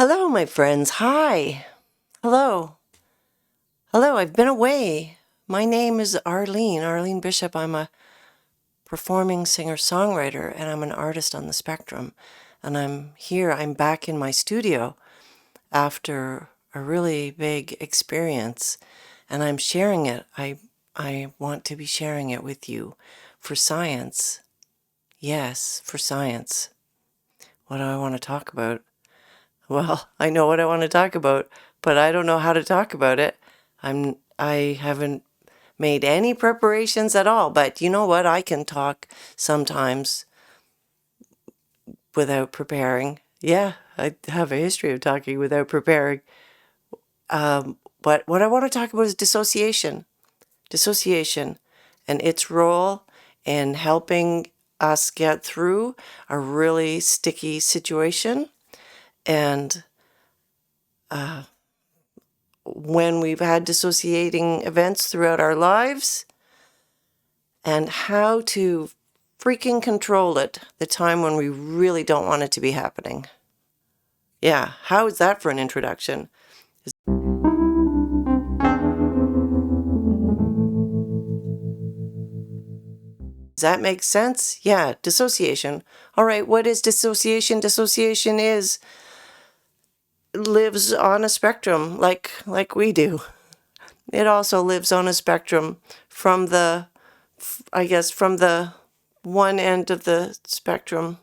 Hello, my friends. Hi. Hello. Hello, I've been away. My name is Arlene Bishop. I'm a performing singer-songwriter, and I'm an artist on the spectrum. And I'm back in my studio after a really big experience, and I'm sharing it. I want to be sharing it with you for science. Yes, for science. What do I want to talk about? Well, I know what I want to talk about, but I don't know how to talk about it. I haven't made any preparations at all, but you know what? I can talk sometimes without preparing. Yeah, I have a history of talking without preparing. But what I want to talk about is dissociation. Dissociation and its role in helping us get through a really sticky situation, and when we've had dissociating events throughout our lives, and how to freaking control it the time when we really don't want it to be happening. Yeah, how is that for an introduction? Does that make sense? Yeah, dissociation. All right, what is dissociation? Dissociation lives on a spectrum like we do. It also lives on a spectrum from the one end of the spectrum,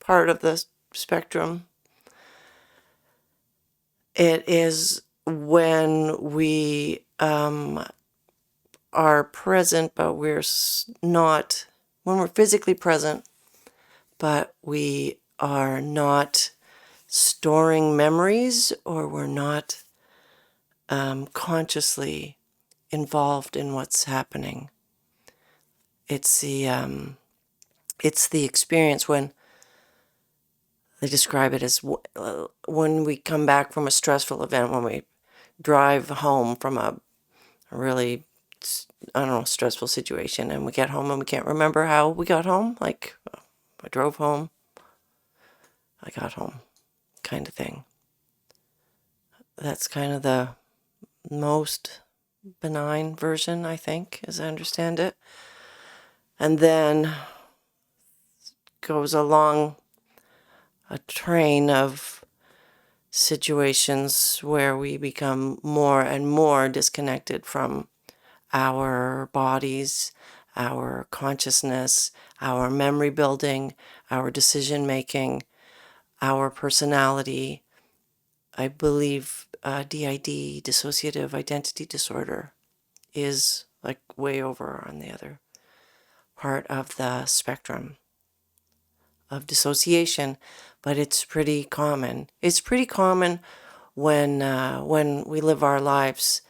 part of the spectrum. It is when we are present, but we're not, when we're physically present, but we are not storing memories, or we're not consciously involved in what's happening. It's the experience when they describe it as when we come back from a stressful event, when we drive home from a really, stressful situation, and we get home and we can't remember how we got home. Like, I drove home, I got home, kind of thing. That's kind of the most benign version, I think, as I understand it. And then goes along a train of situations where we become more and more disconnected from our bodies, our consciousness, our memory building, our decision making, our personality. I believe DID, dissociative identity disorder, is like way over on the other part of the spectrum of dissociation, but it's pretty common. It's pretty common when we live our lives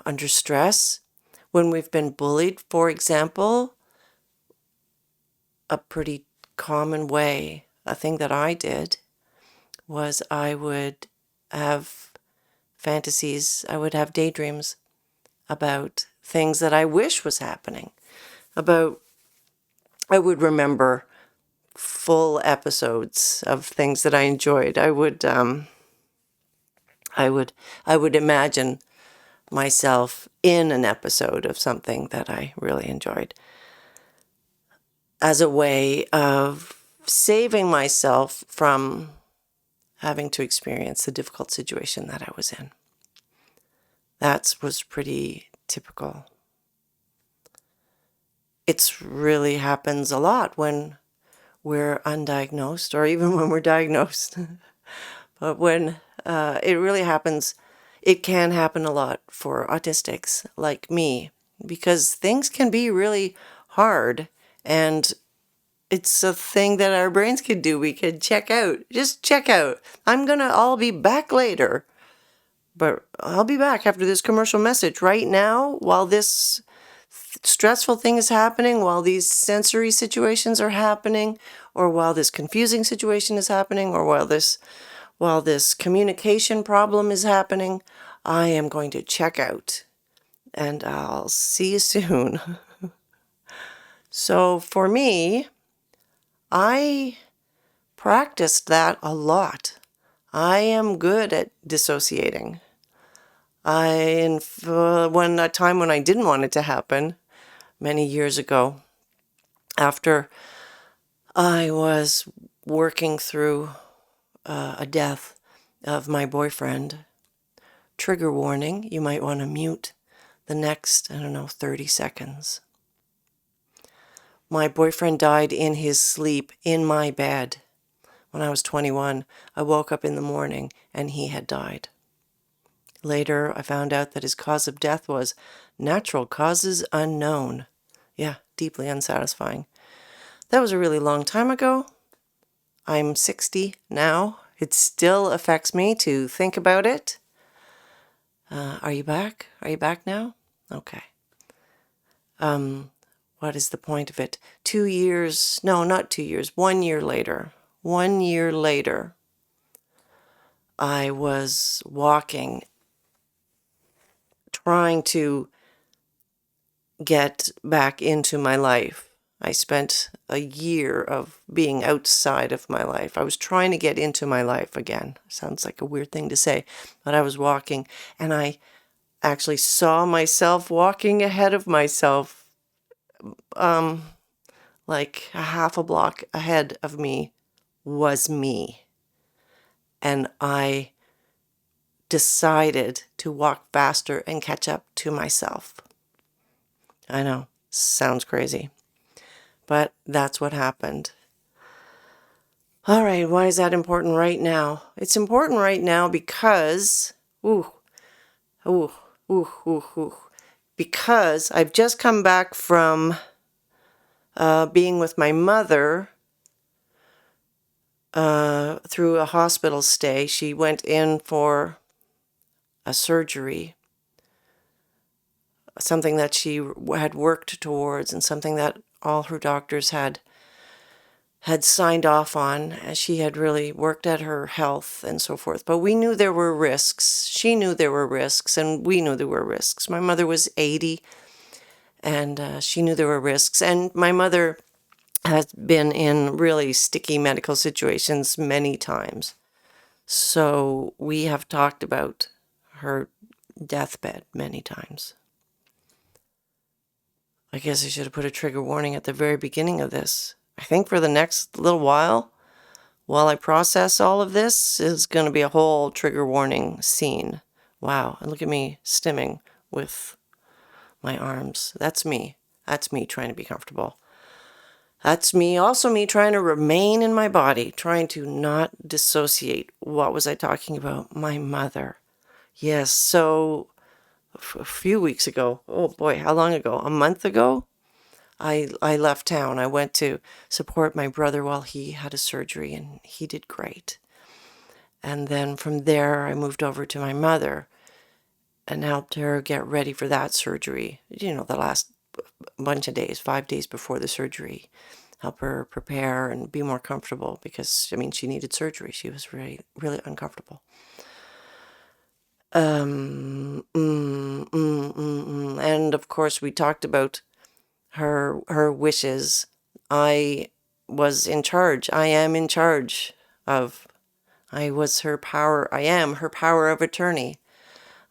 under stress, when we've been bullied, for example. A pretty common way, a thing that I did, was I would have fantasies, I would have daydreams about things that I wish was happening. I would remember full episodes of things that I enjoyed. I would imagine myself in an episode of something that I really enjoyed, as a way of saving myself from having to experience the difficult situation that I was in. That was pretty typical. It really happens a lot when we're undiagnosed, or even when we're diagnosed. But when it really happens, it can happen a lot for autistics like me, because things can be really hard, and it's a thing that our brains could do. We could check out. Just check out. I'll be back later. But I'll be back after this commercial message. Right now, while this stressful thing is happening, while these sensory situations are happening, or while this confusing situation is happening, or while this communication problem is happening, I am going to check out. And I'll see you soon. So for me, I practiced that a lot. I am good at dissociating. When a time when I didn't want it to happen, many years ago, after I was working through a death of my boyfriend. Trigger warning, you might want to mute the next, 30 seconds. My boyfriend died in his sleep in my bed. When I was 21, I woke up in the morning and he had died. Later, I found out that his cause of death was natural causes unknown. Yeah, deeply unsatisfying. That was a really long time ago. I'm 60 now. It still affects me to think about it. Are you back? Are you back now? Okay. What is the point of it? 2 years, no, not 2 years, 1 year later. 1 year later, I was walking, trying to get back into my life. I spent a year of being outside of my life. I was trying to get into my life again. Sounds like a weird thing to say, but I was walking and I actually saw myself walking ahead of myself, like a half a block ahead of me was me. And I decided to walk faster and catch up to myself. I know, sounds crazy, but that's what happened. All right, why is that important right now? It's important right now because, because I've just come back from being with my mother through a hospital stay. She went in for a surgery, something that she had worked towards and something that all her doctors had signed off on, as she had really worked at her health and so forth. But we knew there were risks. She knew there were risks, and we knew there were risks. My mother was 80, and she knew there were risks. And my mother has been in really sticky medical situations many times. So we have talked about her deathbed many times. I guess I should have put a trigger warning at the very beginning of this. I think for the next little while I process all of this, is going to be a whole trigger warning scene. Wow, and look at me stimming with my arms. That's me. That's me trying to be comfortable. That's me, also me trying to remain in my body, trying to not dissociate. What was I talking about? My mother. Yes, so a few weeks ago, oh boy, how long ago? A month ago? I left town. I went to support my brother while he had a surgery, and he did great. And then from there, I moved over to my mother and helped her get ready for that surgery. The last bunch of days, 5 days before the surgery, help her prepare and be more comfortable because, she needed surgery. She was really, really uncomfortable. And of course, we talked about her wishes. I was in charge. I am in charge of. I was her power. I am her power of attorney.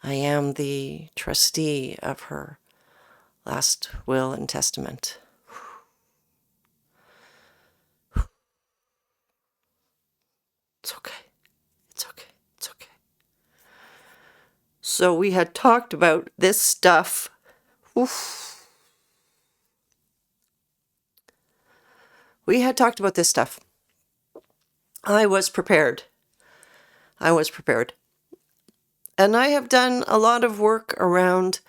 I am the trustee of her last will and testament. It's okay. It's okay. It's okay. So we had talked about this stuff. Oof. We had talked about this stuff. I was prepared. And I have done a lot of work around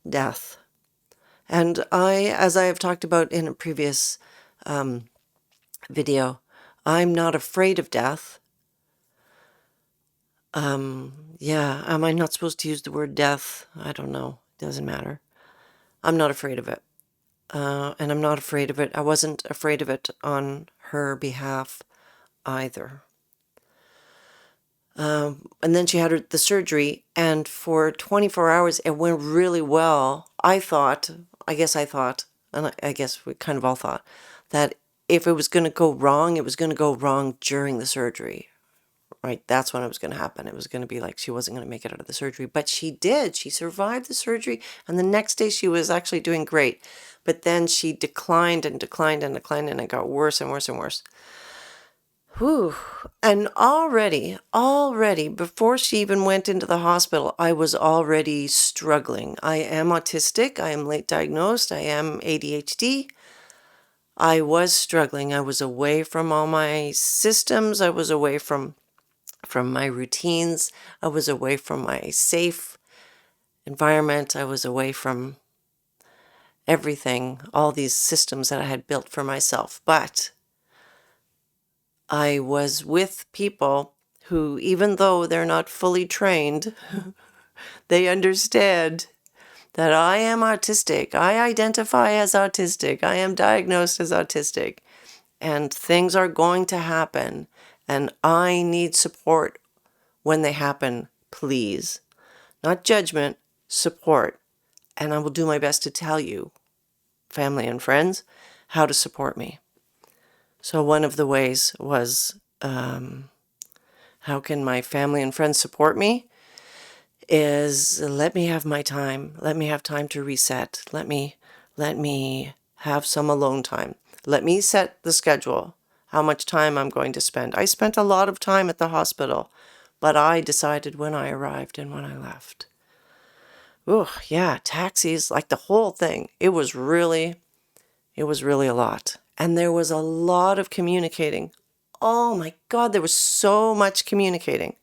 death. And as I have talked about in a previous video, I'm not afraid of death. Am I not supposed to use the word death? I don't know. It doesn't matter. I'm not afraid of it. And I'm not afraid of it. I wasn't afraid of it on her behalf either. And then she had the surgery, and for 24 hours, it went really well. I guess, and I guess we kind of all thought, that if it was going to go wrong, it was going to go wrong during the surgery. right? That's when it was going to happen. It was going to be like she wasn't going to make it out of the surgery, but she did. She survived the surgery, and the next day she was actually doing great. But then she declined and declined and declined, and it got worse and worse and worse. Whew. And already, before she even went into the hospital, I was already struggling. I am autistic. I am late diagnosed. I am ADHD. I was struggling. I was away from all my systems. I was away from my routines. I was away from my safe environment. I was away from everything, all these systems that I had built for myself. But I was with people who, even though they're not fully trained, they understand that I am autistic. I identify as autistic. I am diagnosed as autistic. And things are going to happen. And I need support when they happen, please. Not judgment, support. And I will do my best to tell you, family and friends, how to support me. So one of the ways was, how can my family and friends support me? Is let me have my time. Let me have time to reset. Let me have some alone time. Let me set the schedule, how much time I'm going to spend. I spent a lot of time at the hospital, but I decided when I arrived and when I left. Oh, yeah, taxis, like the whole thing. It was really a lot. And there was a lot of communicating. Oh my God, there was so much communicating.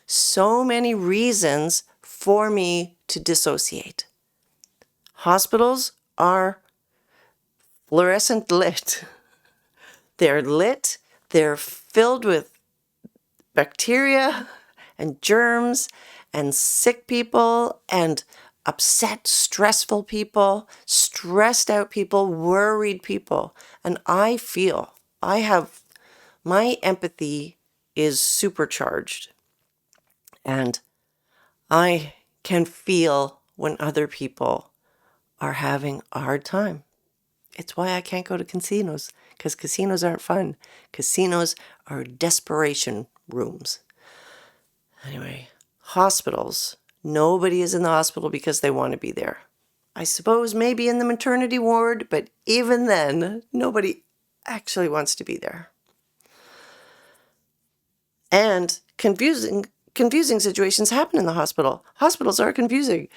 So many reasons for me to dissociate. Hospitals are fluorescent lit. They're lit. They're filled with bacteria and germs and sick people and upset, stressful people, stressed out people, worried people. And I have my empathy is supercharged. And I can feel when other people are having a hard time. It's why I can't go to casinos, because casinos aren't fun. Casinos are desperation rooms. Anyway, hospitals. Nobody is in the hospital because they want to be there. I suppose maybe in the maternity ward, but even then, nobody actually wants to be there. And confusing situations happen in the hospital. Hospitals are confusing.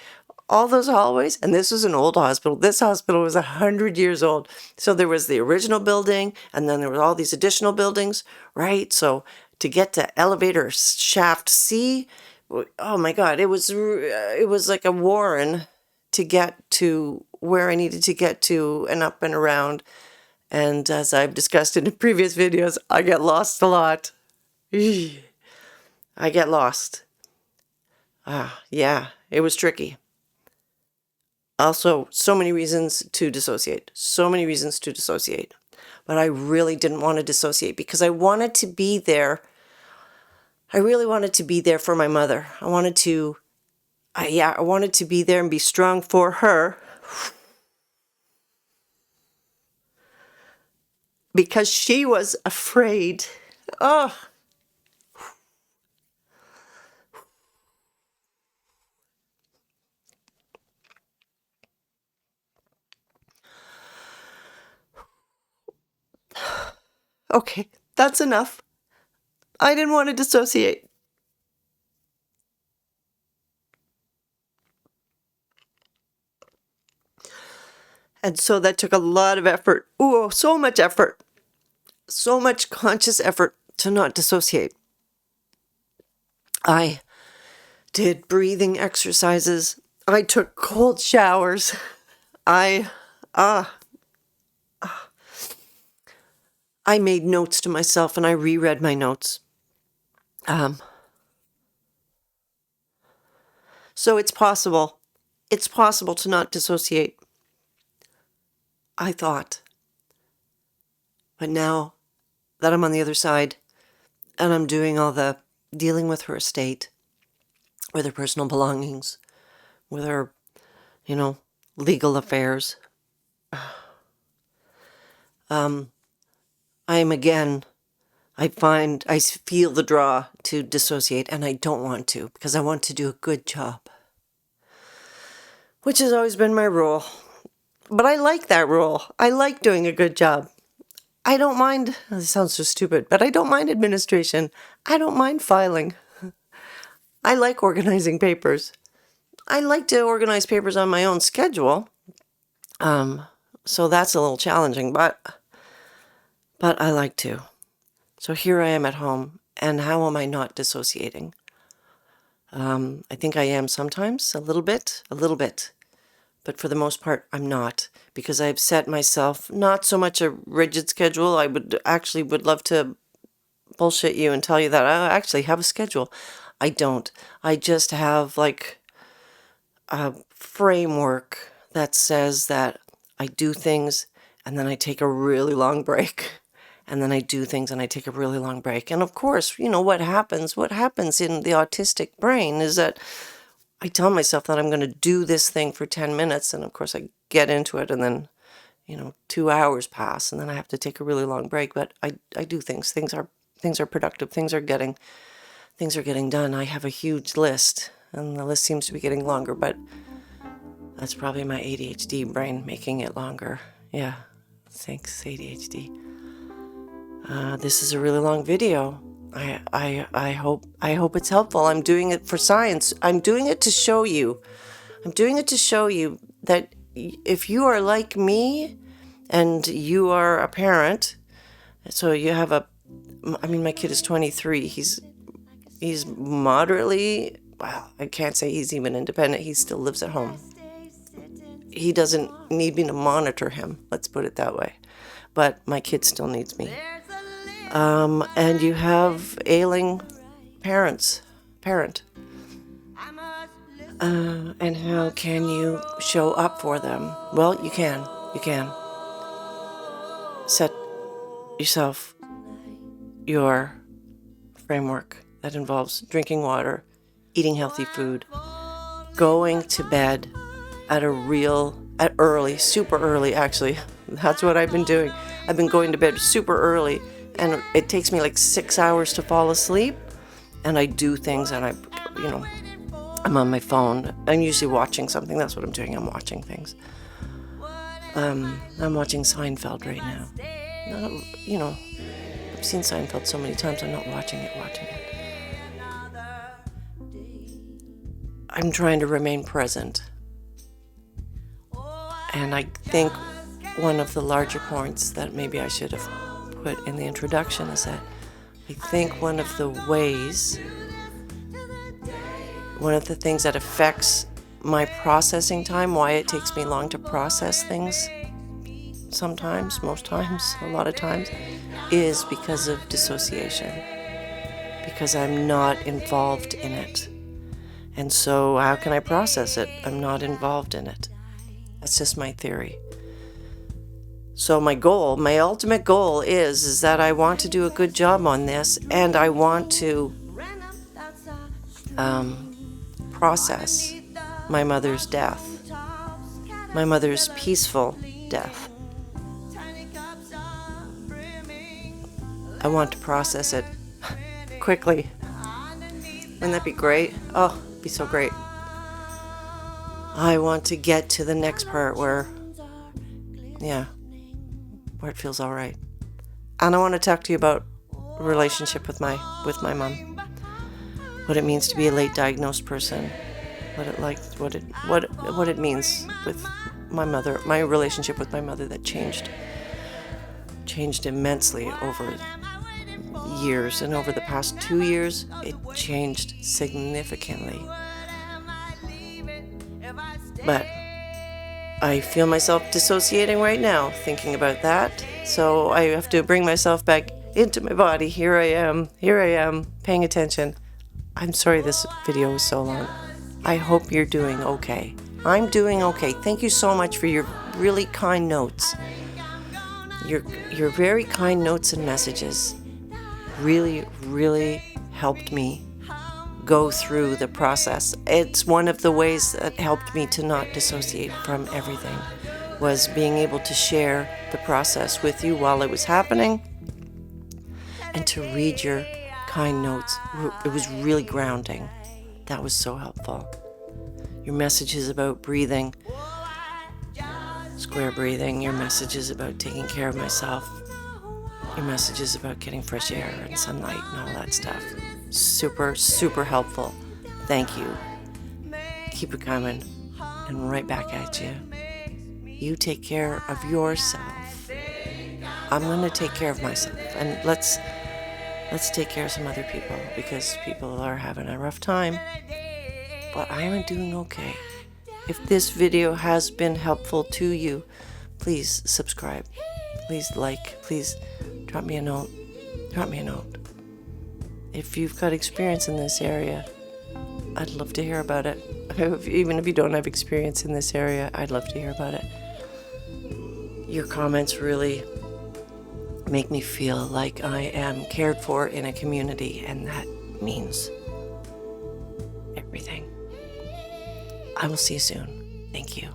All those hallways, and this was an old hospital. This hospital was 100 years old. So there was the original building, and then there were all these additional buildings, right? So to get to elevator shaft C, oh my God, it was like a warren to get to where I needed to get to and up and around. And as I've discussed in previous videos, I get lost a lot. I get lost. Yeah, it was tricky. Also, so many reasons to dissociate. But I really didn't want to dissociate because I wanted to be there. I really wanted to be there for my mother. I wanted to be there and be strong for her. Because she was afraid. Oh. Okay, that's enough. I didn't want to dissociate. And so that took a lot of effort. Ooh, so much effort. So much conscious effort to not dissociate. I did breathing exercises. I took cold showers. I made notes to myself and I reread my notes. So it's possible. It's possible to not dissociate. I thought. But now that I'm on the other side and I'm doing all the dealing with her estate, with her personal belongings, with her, legal affairs, I am again I feel the draw to dissociate, and I don't want to because I want to do a good job, which has always been my rule. But I like that rule. I like doing a good job. I don't mind, this sounds so stupid, but I don't mind administration. I don't mind filing. I like organizing papers. I like to organize papers on my own schedule. So that's a little challenging, but I like to. So here I am at home, and how am I not dissociating? I think I am sometimes, a little bit, but for the most part, I'm not, because I've set myself not so much a rigid schedule. I would love to bullshit you and tell you that I actually have a schedule. I don't. I just have like a framework that says that I do things and then I take a really long break. And then I do things and I take a really long break. And of course, you know what happens in the autistic brain is that I tell myself that I'm going to do this thing for 10 minutes. And of course I get into it and then, 2 hours pass and then I have to take a really long break. But I do things. Things are productive. Things are getting done. I have a huge list and the list seems to be getting longer, but that's probably my ADHD brain making it longer. Yeah. Thanks, ADHD. This is a really long video. I hope it's helpful. I'm doing it for science. I'm doing it to show you. That if you are like me and you are a parent, so you have my kid is 23. He's moderately, well, I can't say he's even independent. He still lives at home. He doesn't need me to monitor him. Let's put it that way. But my kid still needs me. And you have ailing parent. And how can you show up for them? Well, you can. Set yourself your framework that involves drinking water, eating healthy food, going to bed super early actually. That's what I've been doing. I've been going to bed super early. And it takes me like 6 hours to fall asleep. And I do things and I'm on my phone. I'm usually watching something. That's what I'm doing. I'm watching things. I'm watching Seinfeld right now. I've seen Seinfeld so many times. I'm not watching it. I'm trying to remain present. And I think one of the larger points that maybe I should have put in the introduction is that I think one of the things that affects my processing time, why it takes me long to process things sometimes, most times, a lot of times, is because of dissociation. Because I'm not involved in it. And so how can I process it? I'm not involved in it. That's just my theory. So my ultimate goal is that I want to do a good job on this, and I want to process my mother's death, my mother's peaceful death. I want to process it quickly. Wouldn't that be great? Oh, it'd be so great. I want to get to the next part where it feels all right. And I want to talk to you about relationship with my mom. What it means to be a late diagnosed person. What it means with my mother, my relationship with my mother that changed immensely over years, and over the past 2 years it changed significantly. But I feel myself dissociating right now, thinking about that. So I have to bring myself back into my body. Here I am, paying attention. I'm sorry this video was so long. I hope you're doing okay. I'm doing okay. Thank you so much for your really kind notes. Your very kind notes and messages really, really helped me go through the process. It's one of the ways that helped me to not dissociate from everything, was being able to share the process with you while it was happening, and to read your kind notes. It was really grounding. That was so helpful. Your messages about breathing, square breathing, your messages about taking care of myself, your messages about getting fresh air and sunlight and all that stuff. Super, super helpful. Thank you. Keep it coming. And right back at you. You take care of yourself. I'm going to take care of myself. And let's take care of some other people, because people are having a rough time. But I am doing okay. If this video has been helpful to you, please subscribe. Please like. Please drop me a note. Drop me a note. If you've got experience in this area, I'd love to hear about it. Even if you don't have experience in this area, I'd love to hear about it. Your comments really make me feel like I am cared for in a community, and that means everything. I will see you soon. Thank you.